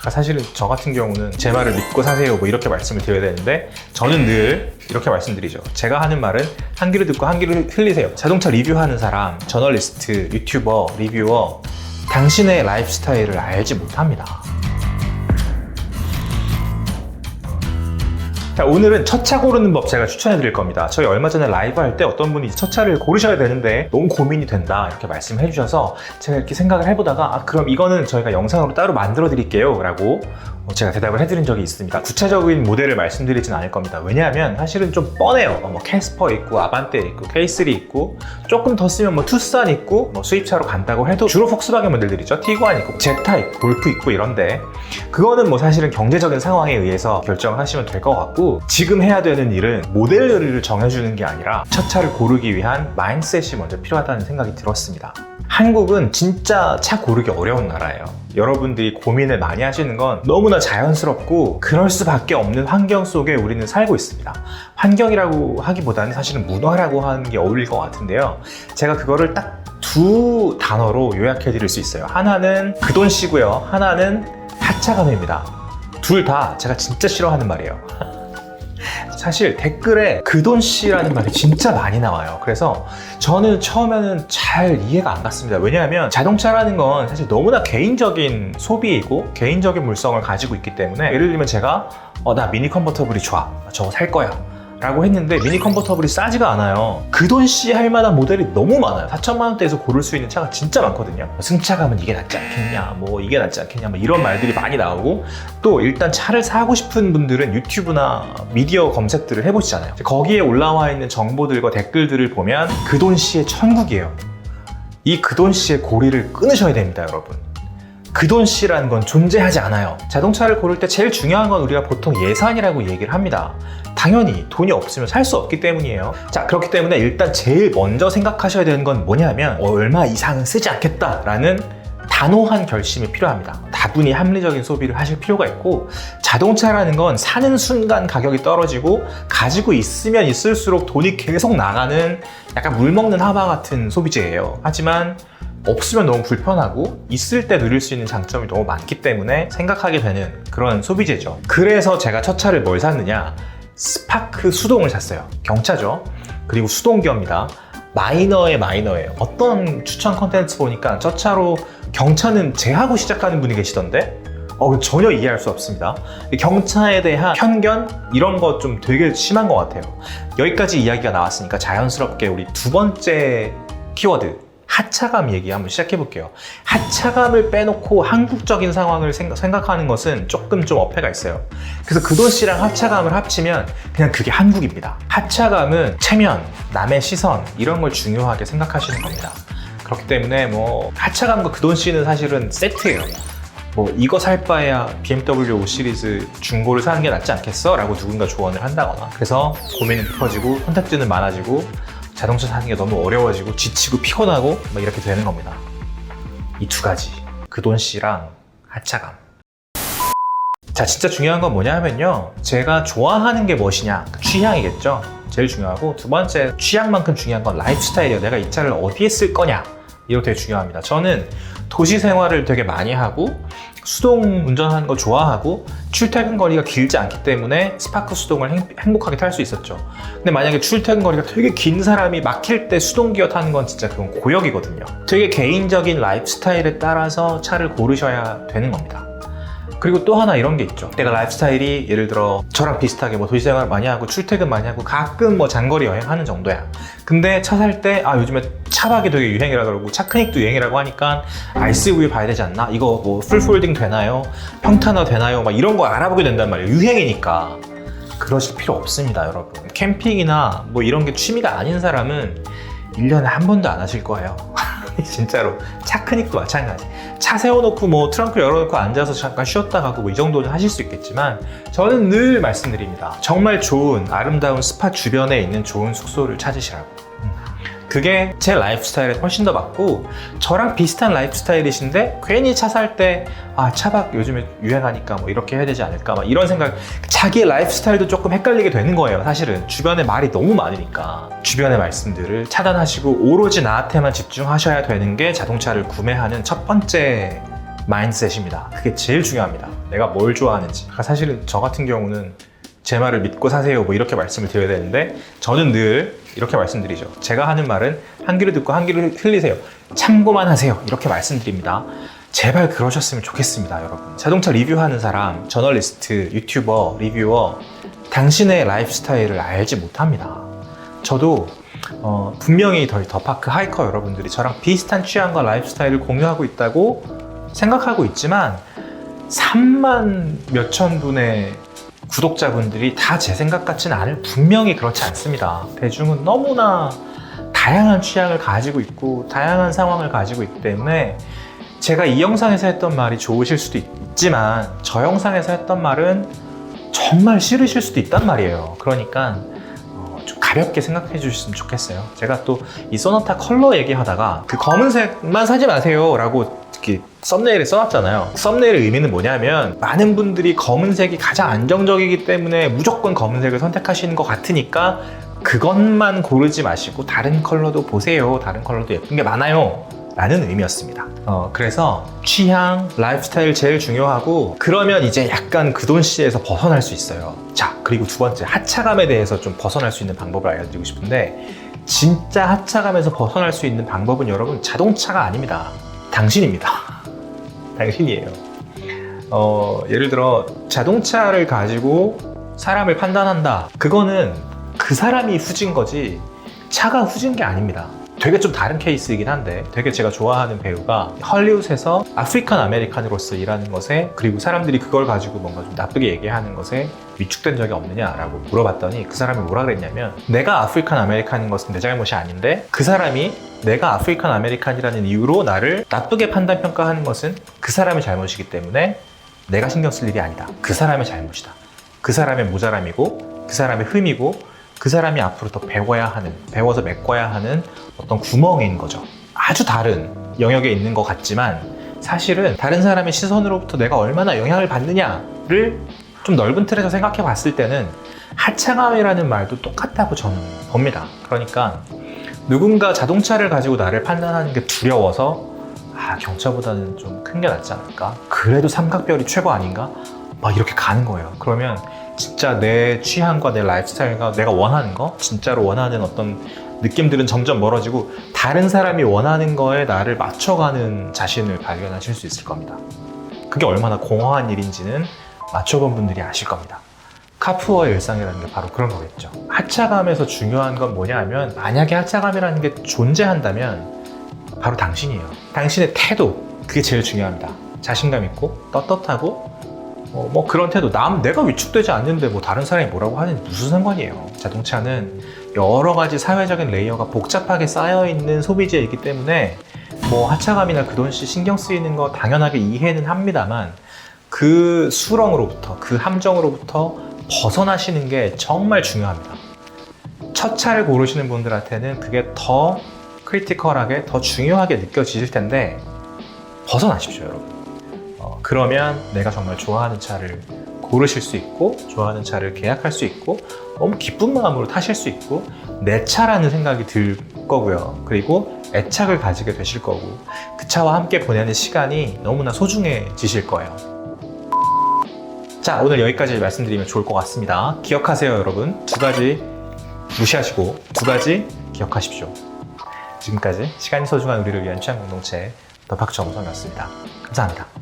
사실은 저 같은 경우는 제 말을 믿고 사세요 뭐 이렇게 말씀을 드려야 되는데 저는 늘 이렇게 말씀드리죠. 제가 하는 말은 한 귀로 듣고 한 귀로 흘리세요. 자동차 리뷰하는 사람, 저널리스트, 유튜버, 리뷰어, 당신의 라이프 스타일을 알지 못합니다. 자, 오늘은 첫 차 고르는 법 제가 추천해 드릴 겁니다. 저희 얼마 전에 라이브 할 때 어떤 분이 첫 차를 고르셔야 되는데 너무 고민이 된다 이렇게 말씀해 주셔서 제가 이렇게 생각을 해보다가 그럼 이거는 저희가 영상으로 따로 만들어 드릴게요 라고 제가 대답을 해드린 적이 있습니다. 구체적인 모델을 말씀드리진 않을 겁니다. 왜냐하면 사실은 좀 뻔해요. 뭐 캐스퍼 있고 아반떼 있고 K3 있고 조금 더 쓰면 뭐 투싼 있고 뭐 수입차로 간다고 해도 주로 폭스바겐 모델들이죠. 티구안 있고 제타 있고 골프 있고 이런데 그거는 뭐 사실은 경제적인 상황에 의해서 결정을 하시면 될 것 같고 지금 해야 되는 일은 모델을 정해주는 게 아니라 첫 차를 고르기 위한 마인드셋이 먼저 필요하다는 생각이 들었습니다. 한국은 진짜 차 고르기 어려운 나라예요. 여러분들이 고민을 많이 하시는 건 너무나 자연스럽고 그럴 수밖에 없는 환경 속에 우리는 살고 있습니다. 환경이라고 하기보다는 사실은 문화라고 하는 게 어울릴 것 같은데요. 제가 그거를 딱 두 단어로 요약해 드릴 수 있어요. 하나는 그 돈 씨고요. 하나는 하차감입니다. 둘 다 제가 진짜 싫어하는 말이에요. 사실 댓글에 그 돈 씨라는 말이 진짜 많이 나와요. 그래서 저는 처음에는 잘 이해가 안 갔습니다. 왜냐하면 자동차라는 건 사실 너무나 개인적인 소비이고 개인적인 물성을 가지고 있기 때문에 예를 들면 제가 나 미니 컨버터블이 좋아. 저거 살 거야. 라고 했는데 미니 컨버터블이 싸지가 않아요. 그 돈 씨 할 만한 모델이 너무 많아요. 4천만 원대에서 고를 수 있는 차가 진짜 많거든요. 승차감은 이게 낫지 않겠냐, 뭐 이게 낫지 않겠냐, 뭐 이런 말들이 많이 나오고 또 일단 차를 사고 싶은 분들은 유튜브나 미디어 검색들을 해보시잖아요. 거기에 올라와 있는 정보들과 댓글들을 보면 그 돈 씨의 천국이에요. 이 그 돈 씨의 고리를 끊으셔야 됩니다, 여러분. 그 돈 씨라는 건 존재하지 않아요. 자동차를 고를 때 제일 중요한 건 우리가 보통 예산이라고 얘기를 합니다. 당연히 돈이 없으면 살 수 없기 때문이에요. 자, 그렇기 때문에 일단 제일 먼저 생각하셔야 되는 건 뭐냐면 얼마 이상은 쓰지 않겠다라는 단호한 결심이 필요합니다. 다분히 합리적인 소비를 하실 필요가 있고 자동차라는 건 사는 순간 가격이 떨어지고 가지고 있으면 있을수록 돈이 계속 나가는 약간 물먹는 하마 같은 소비재예요. 하지만 없으면 너무 불편하고 있을 때 누릴 수 있는 장점이 너무 많기 때문에 생각하게 되는 그런 소비재죠. 그래서 제가 첫 차를 뭘 샀느냐, 스파크 수동을 샀어요. 경차죠. 그리고 수동기어입니다. 마이너의 마이너예요. 어떤 추천 컨텐츠 보니까 저 차로 경차는 제하고 시작하는 분이 계시던데 전혀 이해할 수 없습니다. 경차에 대한 편견 이런 거 좀 되게 심한 것 같아요. 여기까지 이야기가 나왔으니까 자연스럽게 우리 두 번째 키워드 하차감 얘기 한번 시작해 볼게요. 하차감을 빼놓고 한국적인 상황을 생각하는 것은 조금 좀 어폐가 있어요. 그래서 그 돈 씨랑 하차감을 합치면 그냥 그게 한국입니다. 하차감은 체면, 남의 시선 이런 걸 중요하게 생각하시는 겁니다. 그렇기 때문에 뭐 하차감과 그 돈 씨는 사실은 세트예요. 뭐 이거 살 바에야 BMW 5 시리즈 중고를 사는 게 낫지 않겠어? 라고 누군가 조언을 한다거나 그래서 고민은 깊어지고 선택지는 많아지고 자동차 사는 게 너무 어려워지고 지치고 피곤하고 막 이렇게 되는 겁니다. 이 두 가지, 그 돈 씨랑 하차감. 자, 진짜 중요한 건 뭐냐 하면요, 제가 좋아하는 게 무엇이냐, 취향이겠죠. 제일 중요하고 두 번째 취향만큼 중요한 건 라이프 스타일이에요. 내가 이 차를 어디에 쓸 거냐, 이거 되게 중요합니다. 저는 도시 생활을 되게 많이 하고 수동 운전하는 거 좋아하고 출퇴근 거리가 길지 않기 때문에 스파크 수동을 행복하게 탈 수 있었죠. 근데 만약에 출퇴근 거리가 되게 긴 사람이 막힐 때 수동 기어 타는 건 진짜 그건 고역이거든요. 되게 개인적인 라이프 스타일에 따라서 차를 고르셔야 되는 겁니다. 그리고 또 하나 이런 게 있죠. 내가 라이프 스타일이 예를 들어 저랑 비슷하게 뭐 도시 생활 많이 하고 출퇴근 많이 하고 가끔 뭐 장거리 여행하는 정도야. 근데 차 살 때 요즘에 차박이 되게 유행이라 그러고 차크닉도 유행이라고 하니까 RCV 봐야 되지 않나? 이거 뭐 풀폴딩 되나요? 평탄화 되나요? 막 이런 거 알아보게 된단 말이에요. 유행이니까. 그러실 필요 없습니다, 여러분. 캠핑이나 뭐 이런 게 취미가 아닌 사람은 1년에 한 번도 안 하실 거예요. 진짜로. 차크닉도 마찬가지. 차 세워놓고 뭐 트렁크 열어놓고 앉아서 잠깐 쉬었다 가고 뭐 이 정도는 하실 수 있겠지만 저는 늘 말씀드립니다. 정말 좋은 아름다운 스팟 주변에 있는 좋은 숙소를 찾으시라고. 그게 제 라이프 스타일에 훨씬 더 맞고 저랑 비슷한 라이프 스타일이신데 괜히 차 살 때 차박 요즘에 유행하니까 뭐 이렇게 해야 되지 않을까 막 이런 생각, 자기의 라이프 스타일도 조금 헷갈리게 되는 거예요. 사실은 주변에 말이 너무 많으니까 주변의 말씀들을 차단하시고 오로지 나한테만 집중하셔야 되는 게 자동차를 구매하는 첫 번째 마인드셋입니다. 그게 제일 중요합니다. 내가 뭘 좋아하는지. 사실은 저 같은 경우는 제 말을 믿고 사세요 뭐 이렇게 말씀을 드려야 되는데 저는 늘 이렇게 말씀드리죠. 제가 하는 말은 한 귀로 듣고 한 귀로 흘리세요. 참고만 하세요. 이렇게 말씀드립니다. 제발 그러셨으면 좋겠습니다, 여러분. 자동차 리뷰하는 사람, 저널리스트, 유튜버, 리뷰어, 당신의 라이프 스타일을 알지 못합니다. 저도 분명히 더파크 하이커 여러분들이 저랑 비슷한 취향과 라이프 스타일을 공유하고 있다고 생각하고 있지만 3만 몇천 분의 구독자분들이 다 제 생각 같지는 않을, 분명히 그렇지 않습니다. 대중은 너무나 다양한 취향을 가지고 있고 다양한 상황을 가지고 있기 때문에 제가 이 영상에서 했던 말이 좋으실 수도 있지만 저 영상에서 했던 말은 정말 싫으실 수도 있단 말이에요. 그러니까 좀 가볍게 생각해 주셨으면 좋겠어요. 제가 또 이 소나타 컬러 얘기하다가 그 검은색만 사지 마세요 라고 이렇게 썸네일에 써놨잖아요. 썸네일의 의미는 뭐냐면 많은 분들이 검은색이 가장 안정적이기 때문에 무조건 검은색을 선택하시는 것 같으니까 그것만 고르지 마시고 다른 컬러도 보세요. 다른 컬러도 예쁜 게 많아요 라는 의미였습니다. 그래서 취향, 라이프 스타일 제일 중요하고 그러면 이제 약간 그 돈씨에서 벗어날 수 있어요. 자, 그리고 두 번째, 하차감에 대해서 좀 벗어날 수 있는 방법을 알려드리고 싶은데 진짜 하차감에서 벗어날 수 있는 방법은 여러분 자동차가 아닙니다. 당신입니다. 당신이에요. 예를 들어 자동차를 가지고 사람을 판단한다. 그거는 그 사람이 후진 거지 차가 후진 게 아닙니다. 되게 좀 다른 케이스이긴 한데 되게 제가 좋아하는 배우가 헐리우드에서 아프리칸 아메리칸으로서 일하는 것에 그리고 사람들이 그걸 가지고 뭔가 좀 나쁘게 얘기하는 것에 위축된 적이 없느냐라고 물어봤더니 그 사람이 뭐라 그랬냐면 내가 아프리칸 아메리칸인 것은 내 잘못이 아닌데 그 사람이 내가 아프리칸 아메리칸이라는 이유로 나를 나쁘게 판단 평가하는 것은 그 사람의 잘못이기 때문에 내가 신경 쓸 일이 아니다. 그 사람의 잘못이다. 그 사람의 모자람이고 그 사람의 흠이고 그 사람이 앞으로 더 배워서 메꿔야 하는 어떤 구멍인 거죠. 아주 다른 영역에 있는 것 같지만 사실은 다른 사람의 시선으로부터 내가 얼마나 영향을 받느냐를 좀 넓은 틀에서 생각해 봤을 때는 하차감이라는 말도 똑같다고 저는 봅니다. 그러니까 누군가 자동차를 가지고 나를 판단하는 게 두려워서 경차보다는 좀 큰 게 낫지 않을까? 그래도 삼각별이 최고 아닌가? 막 이렇게 가는 거예요. 그러면 진짜 내 취향과 내 라이프 스타일과 내가 원하는 거, 진짜로 원하는 어떤 느낌들은 점점 멀어지고 다른 사람이 원하는 거에 나를 맞춰가는 자신을 발견하실 수 있을 겁니다. 그게 얼마나 공허한 일인지는 맞춰본 분들이 아실 겁니다. 카푸어의 일상이라는 게 바로 그런 거겠죠. 하차감에서 중요한 건 뭐냐 하면 만약에 하차감이라는 게 존재한다면 바로 당신이에요. 당신의 태도, 그게 제일 중요합니다. 자신감 있고 떳떳하고 뭐 그런 태도, 내가 위축되지 않는데 뭐 다른 사람이 뭐라고 하는 무슨 상관이에요. 자동차는 여러 가지 사회적인 레이어가 복잡하게 쌓여있는 소비재이기 때문에 뭐 하차감이나 그 돈씩 신경 쓰이는 거 당연하게 이해는 합니다만 그 수렁으로부터, 그 함정으로부터 벗어나시는 게 정말 중요합니다. 첫 차를 고르시는 분들한테는 그게 더 크리티컬하게, 더 중요하게 느껴지실 텐데 벗어나십시오, 여러분. 그러면 내가 정말 좋아하는 차를 고르실 수 있고 좋아하는 차를 계약할 수 있고 너무 기쁜 마음으로 타실 수 있고 내 차라는 생각이 들 거고요. 그리고 애착을 가지게 되실 거고 그 차와 함께 보내는 시간이 너무나 소중해지실 거예요. 자, 오늘 여기까지 말씀드리면 좋을 것 같습니다. 기억하세요, 여러분. 두 가지 무시하시고 두 가지 기억하십시오. 지금까지 시간이 소중한 우리를 위한 취향 공동체 더팍정성이었습니다. 감사합니다.